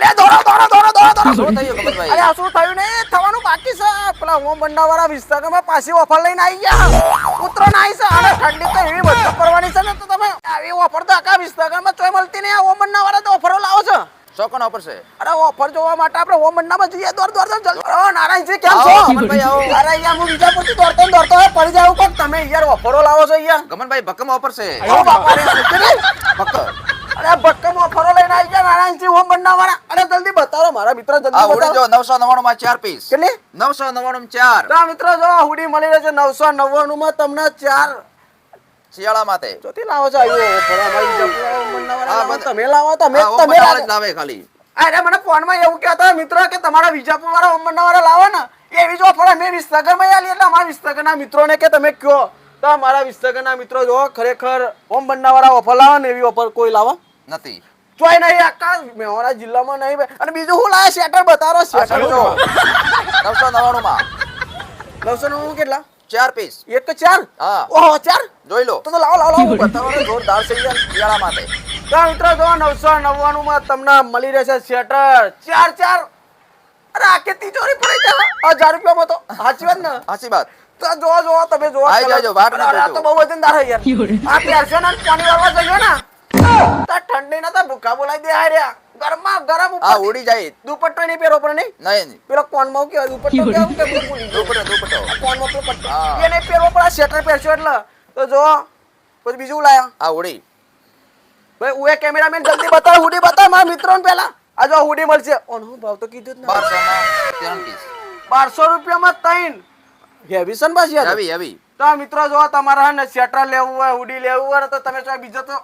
લે દોડો દોડો દોડો દોડો શું થયું ગમનભાઈ? અરે આ શું થયું ને થવાનું બાકી છે પેલા ઓમ બંડાવાળા વિસ્તારમાં પાછી ઓફર લઈને આવી ગયા ઉતરો નાઈ છે અને ઠંડી તો એવી બધું કરવાની છે ને તો તમે આવી ઓફર તો આખા વિસ્તારમાં ચોય મળતી નહીં. આ ઓમ બંડાવાળા તો ઓફરો લાવો છો. શું કોણ ઓફર છે? અરે ઓફર જોવા માટે આપણે ઓમ બંડામાં જઈએ. દોડ દોડ દોડ જલ્દી. ઓ નારાયણજી કેમ છો? આવો ગમનભાઈ આવો. અરે અહીંયા હું વિજાપુરથી દોડતો ને દોડતો પડી જાવ કોક તમે યાર ઓફરો લાવો છો અહીંયા. ગમનભાઈ ભક્કમ ઓફર છે. ઓ બાપા રે ભક્કમ. અરે ભક્કમ ઓફરો લઈને આવી ગયા નારાયણજી ઓમ બંડાવાળા. અરે જલ્દી બતાવો મારા મિત્ર જલ્દી આ ઉડી બતાવો. જો 999 માં 4 પીસ. કેટલી? 999 માં 4. તો મિત્રો જો આ હુડી મળી રહે છે 999 માં તમને 4 શિયાળા માટે. ચોથી લાવો છો આવ્યો ઓફર અમારી જપડા ઓમ બંડાવાળા હા, લાવો. બધા- તમે લાવો તમે આ તમે ઓફર લાવો. જ લાવે ખાલી. અરે મને ફોનમાં એવું કહેતા મિત્રો કે તમારા વિજાપુર વાળા ઓમ બંડાવાળા લાવો ને એવી જ ઓફર અમે વિસનગરમાં આલી એટલે અમારા વિસનગરના મિત્રોને કે તમે કયો તો અમારા વિસનગરના મિત્રો જો ખરેખર ઓમ બંડાવાળા ઓફર લાવો ને એવી ઓફર કોઈ લાવો નથી. ચોય નહીં આખા મેવાડા જિલ્લામાં નહીં ભાઈ. અને બીજું હું લાવે શેટર બતાવો શેટર જો 999 માં 999 કેટલા 4 પીસ. એક કે 4 હા. ઓહો 4 જોઈ લો. તો લાવો લાવો લાવો બતાવો જોરદાર છે યાર. શિયાળા માટે. તો મિત્રો જો 999 માં તમને મળી રહેશે શેટર 4 અરે આખી તિજોરી પડી જાય 1000 રૂપિયામાં તો સાચી વાત ને સાચી વાત. તો જો તમે જો આઈ જાજો, વાટ ન અરે આ જોજો. તો બહુ વજનદાર છે યાર. આ પહેરશો ને પાણી વાળવા જજો ને તો ઠંડી ના તો ભૂખા બોલાઈ દે હાર્યા ગરમમાં ગરમ આ ઉપર ઉડી જાય. દુપટ્ટો નહીં પહેરો પણ નહીં નહીં. પેલો કોનમાં કેવાય દુપટ્ટો કેવું કે પેલું ભૂલી ગયો. દુપટ્ટો. કોનમાં પેલો પટ્ટો હા. એ નહીં પહેરવો પણ આ સ્વેટર પહેરશો એટલે તો જો પછી બીજું લાયા આ ઉડી. ભાઈ ઉએ કેમેરામેન જલ્દી બતાવ હુડી બતાવ મારા મિત્રોને પહેલા આ જો હુડી મળશે ઓનો ભાવ તો કીધું જ ના 1200 માં 3 પીસ. 1200 રૂપિયામાં 3 હેવી સન બસ યાર હેવી હેવી. તો મિત્રો જો તમારે હે ને સ્વેટર લેવું હોય હુડી લેવું હોય ને તો તમે જો બીજો તો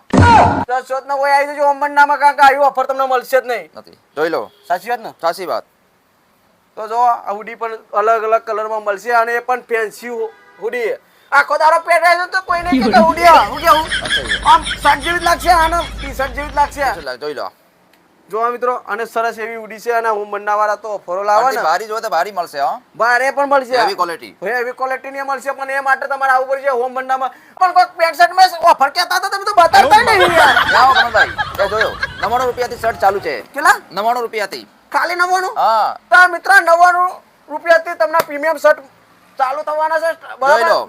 રસોદ ન હોય આવી જજો ઓમબંડામાં કાંક આવી ઓફર તમને મળશે જ નહીં. નથી. જોઈ લો. સાચી વાત ને સાચી વાત. તો જો આ હુડી પણ અલગ અલગ કલરમાં મળશે અને એ પણ ફેન્સી હુડી આખો દારો પહેરે છે તો કોઈ નહીં કે હુડી હું કેવું આમ શર્ટ જેવી જ લાગશે આને ટી શર્ટ જેવી જ લાગશે. જોઈ લો. જોવા મિત્રો અને સરસ એવી ઉડી છે અને હું બંડાવાળા તો ઓફરો લાવે ને ભારી જો તો ભારી મળશે હો. બારે પણ મળશે હેવી ક્વોલિટી. એવી ક્વોલિટી ની મળશે પણ એ માટે તમારે આવવું પડશે હોમ બંડામાં પણ કોઈ પેન્ટ શર્ટ માં ઓફર કહેતા હતા તમે તો બતાવતા નહીં યાર. જાઓ કમલભાઈ. એ જોયો 99 રૂપિયાથી શર્ટ ચાલુ છે. કેટલા 99 રૂપિયાથી. ખાલી 99 હા. તો મિત્રો 99 રૂપિયાથી તમને પ્રીમિયમ શર્ટ ચાલુ થવાના છે જોઈ બરાબર લો.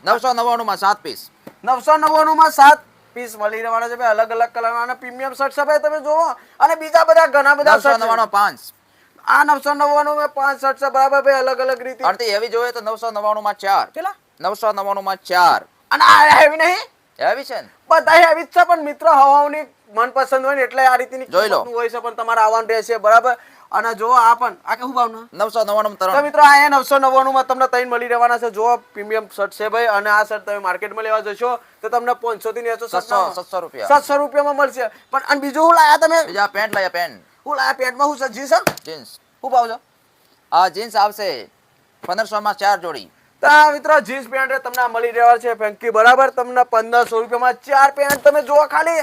999 માં 7 પીસ. 999 માં 7 પીસ મળી રહેવાના છે ભાઈ અલગ અલગ કલરના અને પ્રીમિયમ શર્ટ છે ભાઈ તમે જોવો અને બીજા બધા ઘણા બધા શર્ટ 999 5. આ 999 માં 5 શર્ટ છે બરાબર ભાઈ અલગ અલગ રીતે અડધી હેવી જોઈએ તો 999 માં 4. કેટલા 999 માં 4. અને આ હેવી નહીં હેવી છે ને. બધા હેવી જ છે પણ મિત્રો હવાની મનપસંદ હોય ને એટલે આ રીતની જોઈ લો. કિંમતનું હોય છે પણ તમારે આવવાનું રહેશે બરાબર અને જો આ પણ આ કેવું ભાવના 999 તો 3. મિત્રો આ 999 માં તમને ત્રણ મળી રહેવાના છે જો પ્રીમિયમ શર્ટ છે ભાઈ અને આ શર્ટ તમે માર્કેટમાં લેવા જશો તો તમને 500 થી 700 રૂપિયા. 700 રૂપિયામાં મળશે પણ અને બીજું હું લાયા તમે બીજા પેન્ટ લાયા પેન્ટ. હું લાયા પેન્ટમાં હું છે જીન્સ જીન્સ. શું ભાવ છે આ જીન્સ આવશે 1500 માં 4 જોડી. તો આ મિત્રો જીન્સ પેન્ટ તમને આ મળી રહેવા છે ફેંકી બરાબર તમને 1500 રૂપિયામાં 4 પેન્ટ તમે જુઓ ખાલી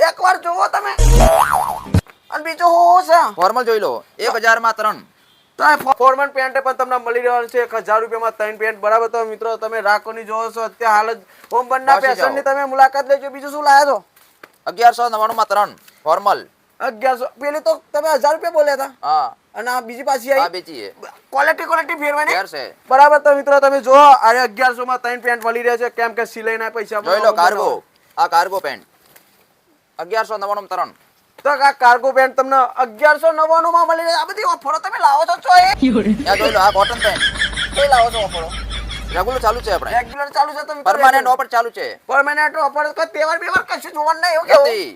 એકવાર જુઓ તમે અને બીજું હું છે ફોર્મલ જોઈ લો 1000 માં 3. તો આ ફોર્મલ પેન્ટ પણ તમને મળી રહેવાનું છે 1000 રૂપિયામાં 3 પેન્ટ બરાબર તો મિત્રો તમે રાખોની જોવો છો અત્યારે હાલ જ હોમ બંડા ફેશન ની તમે મુલાકાત લેજો બીજું શું લાયા છો 1199 માં 3 ફોર્મલ. 1100 પેલી તો તમે 1000 રૂપિયા બોલ્યા હતા હા. અને આ બીજી પાછી આ આવી બેચીએ. ક્વોલિટી ફેરવાની ફેર છે. બરાબર તો મિત્રો તમે જો આ 1100 માં 3 પેન્ટ મળી રહ્યા છે કેમ કે સિલાઈના પૈસા જોઈ લો કાર્ગો. આ કાર્ગો પેન્ટ 1199 માં 3. તો આ કાર્ગો પેન્ટ તમને 1199 માં મળી રહે આ બધી ઓફરો તમે લાવો છો છો એ આ જોઈ લો આ કોટન પેન્ટ કઈ લાવો છો ઓફરો રેગ્યુલર ચાલુ છે આપણે. રેગ્યુલર ચાલુ છે તો પરમાનન્ટ ઓફર ચાલુ છે. પરમાનન્ટ ઓફર કોઈ તહેવાર બેવાર કશું જોવાનું નહીં એવું કેવું નથી.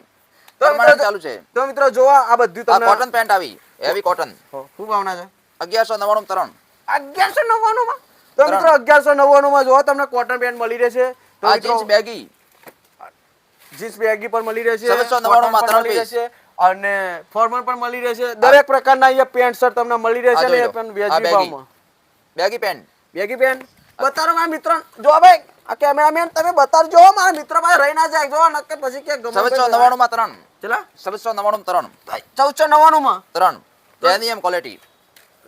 તો પરમાનન્ટ ચાલુ છે. તો મિત્રો જોવા આ બધું આ તમને કોટન પેન્ટ આવી હેવી કોટન શું ભાવના છે 1199 માં 3. 1199 માં તો મિત્રો 1199 માં જો તમને કોટન પેન્ટ મળી રહેશે તો આ મિત્રો જીન્સ બેગી જીન્સ બેગી પણ મળી રહેશે 799 માં cotton પણ 3 મળી piece. રહેશે અને ફોર્મલ પણ મળી રહેશે દરેક પ્રકારના અહીંયા પેન્ટ શર્ટ તમને મળી રહેશે આ ને જોઈ એ લો. પણ આ વ્યાજબી બેગી. ભાવમાં બેગી પેન્ટ બેગી પેન્ટ બતાવો મારા મિત્રો જો ભાઈ આ કેમેરામેન તમે બતાવજો મારા મિત્રો પાસે રહી ના જાય જો નક્કી પછી કે ગમે 799 માં 3. ચલા 799 માં 3. 1499 માં 3. પ્રીમિયમ ક્વોલિટી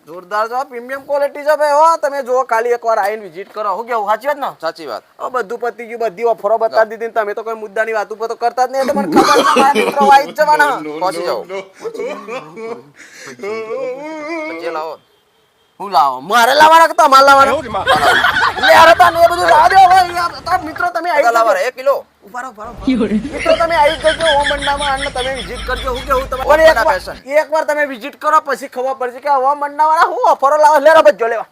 જોરદાર છે પ્રીમિયમ ક્વોલિટી છે ભાઈ હો તમે જો ખાલી એકવાર આવીને વિઝિટ કરો હું કેવું સાચી વાત ને સાચી વાત. હવે બધું પતી ગયું બધી ઓફરો બતાવી દીધી ને તમે તો કોઈ મુદ્દાની વાત ઉપર તો કરતા જ નહીં એટલે મને ખબર છે મારા મિત્રો આવી જ જવાના પહોંચી જાઓ. પછી લાવો. હું લાવો મારે લાવવાના કે તમારે લાવવાના લે અરે તને એ બધું લાવ દો હવે તો મિત્રો તમે આવી લાવો જજો 1 કિલો. ઉભા રહો મિત્રો તમે આવી જ જજો ઓમ મંડામાં અને તમે વિઝિટ કરજો હું કેવું તમારે ઓમ મંડા fashion. એકવાર તમે વિઝિટ કરો પછી ખબર પડશે કે ઓમ મંડાવાળા હું ઓફરો લાવે લે રબજો લેવા